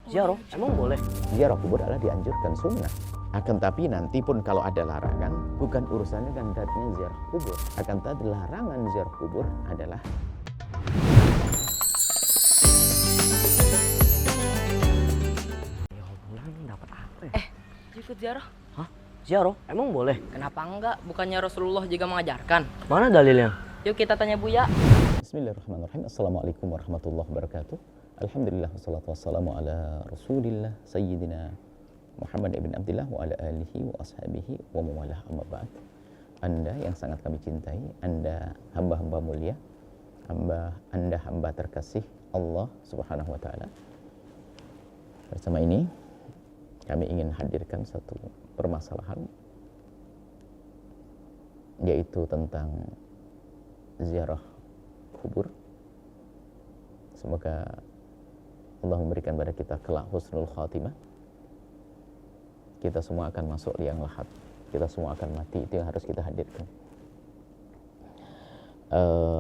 Ziarah, emang boleh? Ziarah kubur adalah dianjurkan sunnah. Akan tapi nanti pun kalau ada larangan, bukan urusannya dengan datnya ziarah kubur. Akan tapi larangan ziarah kubur adalah Ya bulan dapat apa ya? Ikut ziarah? Hah? Ziarah, emang boleh? Kenapa enggak? Bukannya Rasulullah juga mengajarkan? Mana dalilnya? Yuk kita tanya Buya. Bismillahirrahmanirrahim. Assalamualaikum warahmatullahi wabarakatuh. Alhamdulillah wassalatu wassalamu ala Rasulillah Sayyidina Muhammad ibn Abdillah wa ala alihi wa ashabihi wa mawalah amma ba'd. Anda yang sangat kami cintai, Anda hamba-hamba mulia, Anda hamba terkasih Allah Subhanahu wa taala. Bersama ini kami ingin hadirkan satu permasalahan, yaitu tentang ziarah kubur. Semoga Allah memberikan pada kita kelak husnul khatimah. Kita semua akan masuk liang lahat, kita semua akan mati, itu yang harus kita hadirkan.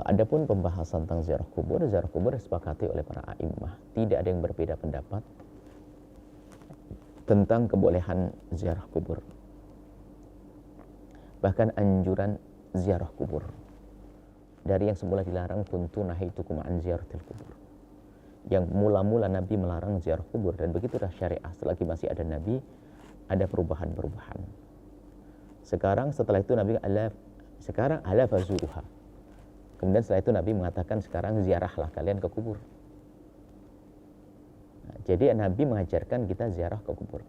Adapun pembahasan tentang ziarah kubur disepakati oleh para a'immah. Tidak ada yang berbeda pendapat tentang kebolehan ziarah kubur, bahkan anjuran ziarah kubur. Dari yang semula dilarang, kuntu nahaitukum an ziyaratil kubur, yang mula-mula Nabi melarang ziarah kubur, dan begitulah syariah. Selagi masih ada Nabi, ada perubahan-perubahan. Sekarang setelah itu Nabi sekarang ala fazuruha. Kemudian setelah itu Nabi mengatakan, sekarang ziarahlah kalian ke kubur. Nah, jadi Nabi mengajarkan kita ziarah ke kubur.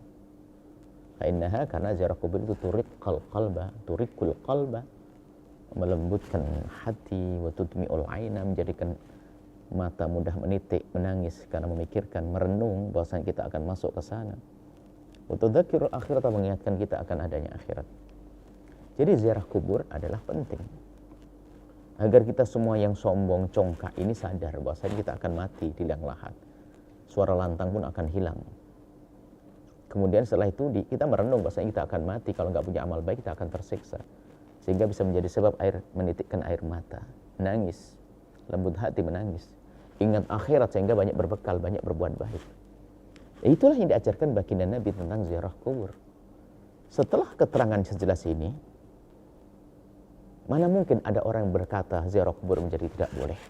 Fa'innaha, karena ziarah kubur itu turikul qalba, melembutkan hati, wa tudmi'ul aina, menjadikan mata mudah menitik, menangis karena memikirkan, merenung bahwasanya kita akan masuk ke sana. Wa tudzakirul akhirat, mengingatkan kita akan adanya akhirat. Jadi ziarah kubur adalah penting agar kita semua yang sombong, congkak ini sadar bahwasanya kita akan mati di liang lahat. Suara lantang pun akan hilang. Kemudian setelah itu kita merenung bahwasanya kita akan mati. Kalau nggak punya amal baik, kita akan tersiksa, sehingga bisa menjadi sebab menitikkan air mata, menangis, lembut hati menangis, ingat akhirat sehingga banyak berbekal, banyak berbuat baik. Itulah yang diajarkan baginda Nabi tentang ziarah kubur. Setelah keterangan sejelas ini, mana mungkin ada orang yang berkata ziarah kubur menjadi tidak boleh,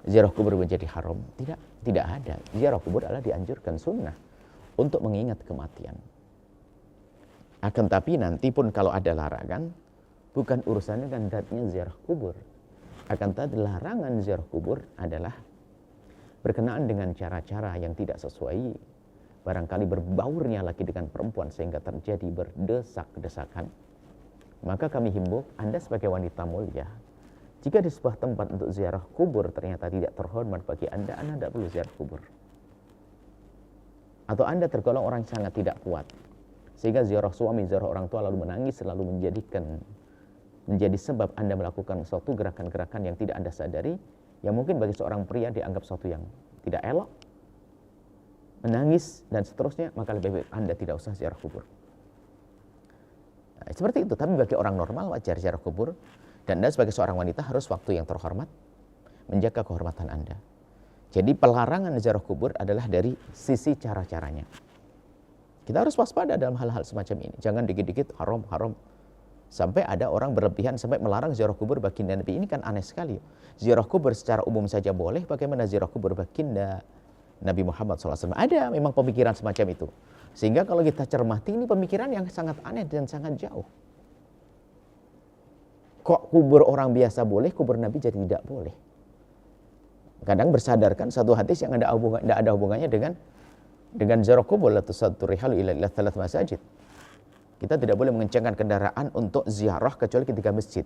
ziarah kubur menjadi haram? Tidak ada. Ziarah kubur adalah dianjurkan sunnah untuk mengingat kematian. Akan tapi nanti pun kalau ada larangan, bukan urusannya dengan datnya ziarah kubur. Akan tapi larangan ziarah kubur adalah berkenaan dengan cara-cara yang tidak sesuai. Barangkali berbaurnya laki dengan perempuan sehingga terjadi berdesak-desakan. Maka kami himbau Anda sebagai wanita mulia, jika di sebuah tempat untuk ziarah kubur ternyata tidak terhormat bagi Anda tidak perlu ziarah kubur. Atau Anda tergolong orang yang sangat tidak kuat, sehingga ziarah suami, ziarah orang tua lalu menangis, lalu menjadi sebab Anda melakukan suatu gerakan-gerakan yang tidak Anda sadari, yang mungkin bagi seorang pria dianggap suatu yang tidak elok, menangis dan seterusnya, maka lebih baik Anda tidak usah ziarah kubur. Nah, seperti itu. Tapi bagi orang normal wajar ziarah kubur, dan Anda sebagai seorang wanita harus waktu yang terhormat menjaga kehormatan Anda. Jadi pelarangan ziarah kubur adalah dari sisi cara-caranya. Kita harus waspada dalam hal-hal semacam ini. Jangan dikit-dikit haram. Sampai ada orang berlebihan sampai melarang ziarah kubur baginda Nabi. Ini kan aneh sekali. Ziarah kubur secara umum saja boleh, bagaimana ziarah kubur baginda Nabi Muhammad SAW? Ada memang pemikiran semacam itu. Sehingga kalau kita cermati, ini pemikiran yang sangat aneh dan sangat jauh. Kok kubur orang biasa boleh, kubur Nabi jadi tidak boleh? Kadang bersadarkan satu hadis yang tidak ada hubungannya dengan ziarah kubur. La tusaddu rihalu ila thalath masajid. Kita tidak boleh mengencangkan kendaraan untuk ziarah kecuali ketika masjid.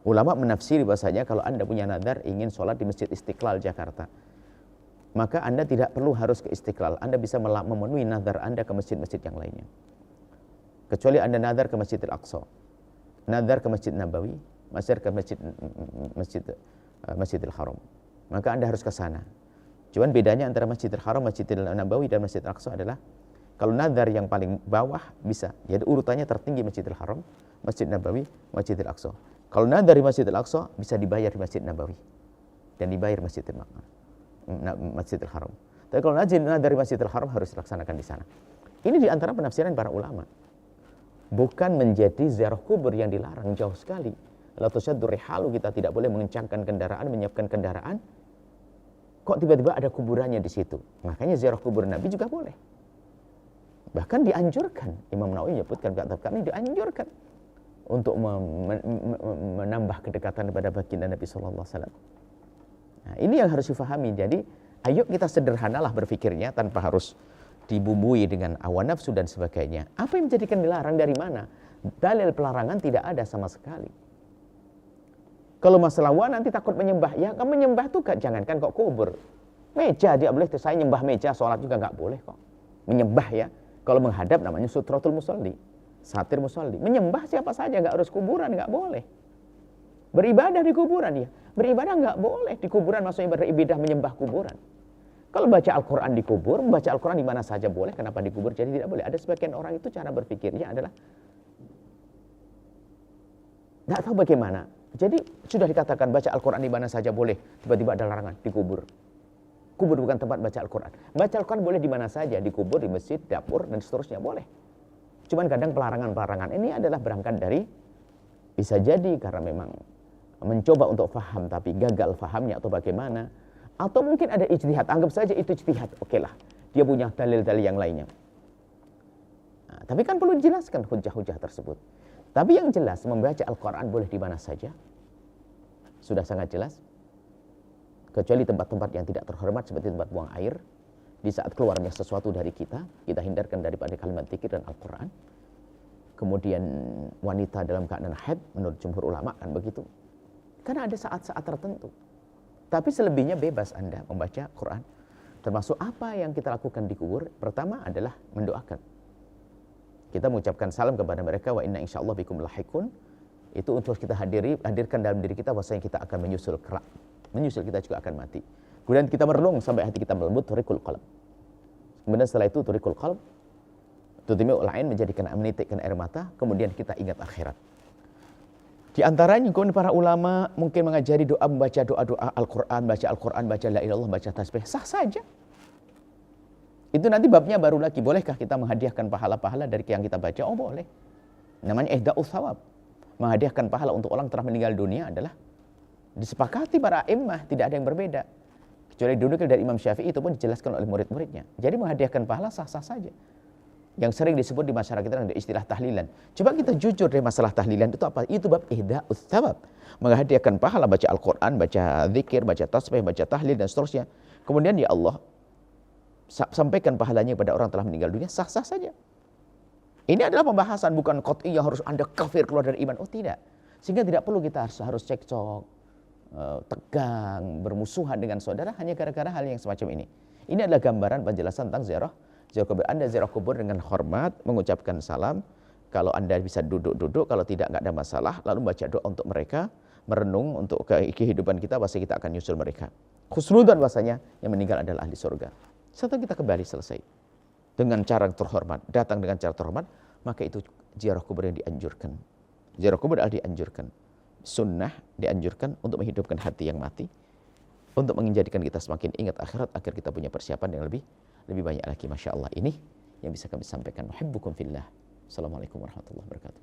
Ulama menafsiri bahasanya kalau Anda punya nadar ingin sholat di Masjid Istiqlal Jakarta, maka Anda tidak perlu harus ke Istiqlal. Anda bisa memenuhi nadar Anda ke masjid-masjid yang lainnya. Kecuali Anda nadar ke Masjidil Aqsa, nadar ke Masjid Nabawi, nadar ke Masjidil Haram, maka Anda harus ke sana. Cuman bedanya antara Masjidil Haram, Masjidil Nabawi dan Masjidil Aqsa adalah kalau nadar yang paling bawah bisa, jadi urutannya tertinggi Masjidil Haram, Masjid Nabawi, Masjidil Aqsa. Kalau nadar di Masjidil Aqsa bisa dibayar di Masjid Nabawi dan dibayar Masjidil Haram. Tapi kalau nazar dari Masjidil Haram harus dilaksanakan di sana. Ini di antara penafsiran para ulama. Bukan menjadi ziarah kubur yang dilarang, jauh sekali. La tusyaddu rihalu, kita tidak boleh mengencangkan kendaraan, menyiapkan kendaraan. Kok tiba-tiba ada kuburannya di situ? Makanya ziarah kubur Nabi juga boleh. Bahkan dianjurkan. Imam Nawawi menyebutkan kami dianjurkan untuk menambah kedekatan kepada baginda Nabi sallallahu alaihi wasallam. Nah, ini yang harus difahami. Jadi, ayo kita sederhanalah berpikirnya tanpa harus dibumbui dengan hawa nafsu dan sebagainya. Apa yang menjadikan dilarang dari mana? Dalil pelarangan tidak ada sama sekali. Kalau masalah nanti takut menyembah, ya kamu menyembah tuh jangankan kok kubur. Meja dia boleh, saya nyembah meja, sholat juga nggak boleh kok. Menyembah ya, kalau menghadap namanya sutratul musolli, satir musolli. Menyembah siapa saja, nggak harus kuburan, nggak boleh. Beribadah di kuburan ya, beribadah nggak boleh di kuburan, maksudnya beribadah menyembah kuburan. Kalau baca Al-Quran di kubur, membaca Al-Quran di mana saja boleh, kenapa di kubur jadi tidak boleh? Ada sebagian orang itu cara berpikirnya adalah nggak tahu bagaimana. Jadi sudah dikatakan baca Al-Quran di mana saja boleh, tiba-tiba ada larangan di kubur. Kubur bukan tempat baca Al-Quran. Baca Al-Quran boleh di mana saja, di kubur, di masjid, dapur, dan seterusnya boleh. Cuman kadang pelarangan-pelarangan ini adalah berangkat dari, bisa jadi karena memang mencoba untuk faham tapi gagal fahamnya atau bagaimana. Atau mungkin ada ijtihad, anggap saja itu ijtihad, oke lah. Dia punya dalil-dalil yang lainnya. Nah, tapi kan perlu dijelaskan hujah-hujah tersebut. Tapi yang jelas, membaca Al-Quran boleh di mana saja. Sudah sangat jelas. Kecuali tempat-tempat yang tidak terhormat seperti tempat buang air. Di saat keluarnya sesuatu dari kita hindarkan daripada kalimat zikir dan Al-Quran. Kemudian wanita dalam keadaan haid, menurut jumhur ulama kan begitu. Karena ada saat-saat tertentu. Tapi selebihnya bebas Anda membaca Quran. Termasuk apa yang kita lakukan di kubur. Pertama adalah mendoakan. Kita mengucapkan salam kepada mereka. Wa inna insyaallah bikum lahikun. Itu untuk kita hadirkan dalam diri kita bahwasanya kita akan menyusul kerak. Menyusul kita juga akan mati. Kemudian kita merenung sampai hati kita melembut. Turiqul qalb. Kemudian setelah itu turiqul qalb. Tudmi'ul ain, menjadikan menitikkan air mata. Kemudian kita ingat akhirat. Di antaranya kemudian para ulama mungkin mengajari doa, membaca doa-doa Al-Quran, baca Al-Quran, baca la ilaha illallah, baca tasbih, sah saja. Itu nanti babnya baru lagi, bolehkah kita menghadiahkan pahala-pahala dari yang kita baca? Oh boleh. Namanya ihda'us thawab. Menghadiahkan pahala untuk orang telah meninggal dunia adalah disepakati para imam, tidak ada yang berbeda. Kecuali dinukil dari Imam Syafi'i, itu pun dijelaskan oleh murid-muridnya. Jadi menghadiahkan pahala sah-sah saja. Yang sering disebut di masyarakat kita dengan istilah tahlilan. Coba kita jujur dari masalah tahlilan itu apa? Itu bab ihda'us thawab. Menghadiahkan pahala, baca Al-Quran, baca zikir, baca tasbih, baca tahlil dan seterusnya. Kemudian ya Allah sampaikan pahalanya kepada orang telah meninggal dunia, sah-sah saja. Ini adalah pembahasan, bukan qat'iyah harus Anda kafir keluar dari iman. Oh tidak. Sehingga tidak perlu kita harus cekcok, tegang, bermusuhan dengan saudara hanya gara-gara hal yang semacam ini. Ini adalah gambaran penjelasan tentang ziarah kubur. Anda ziarah kubur dengan hormat, mengucapkan salam. Kalau Anda bisa duduk-duduk, kalau tidak nggak ada masalah, lalu baca doa untuk mereka, merenung untuk kehidupan kita, bahasa kita akan nyusul mereka. Khusnudan bahasanya, yang meninggal adalah ahli surga. Setelah kita kembali selesai dengan cara terhormat, datang dengan cara terhormat, maka itu ziarah kubur yang dianjurkan. Ziarah kubur adalah dianjurkan. Sunnah dianjurkan untuk menghidupkan hati yang mati, untuk menjadikan kita semakin ingat akhirat agar kita punya persiapan yang lebih banyak lagi. Masya Allah, ini yang bisa kami sampaikan. Muhibbukum fillah. Assalamualaikum warahmatullahi wabarakatuh.